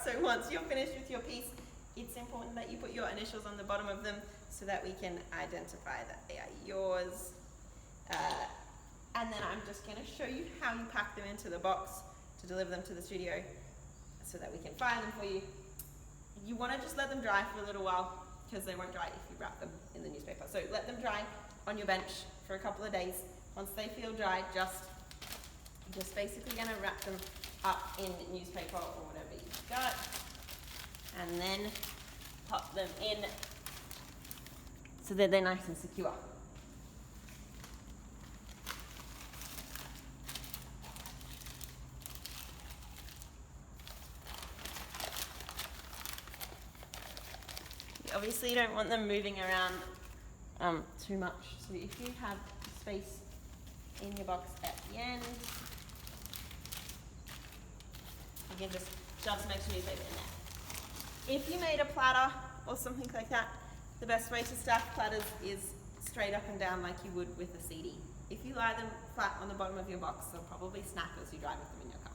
So once you're finished with your piece, it's important that you put your initials on the bottom of them so that we can identify that they are yours. And then I'm just going to show you how you pack them into the box to deliver them to the studio so that we can file them for you. You want to just let them dry for a little while because they won't dry if you wrap them in the newspaper. So let them dry on your bench for a couple of days. Once they feel dry, just basically going to wrap them up in newspaper or whatever you've got, and then pop them in so that they're nice and secure. You obviously don't want them moving around too much, so if you have space in your box at the end, you can just shove some extra newspaper in there. If you made a platter or something like that, the best way to stack platters is straight up and down like you would with a CD. If you lie them flat on the bottom of your box, they'll probably snap as you drive with them in your car.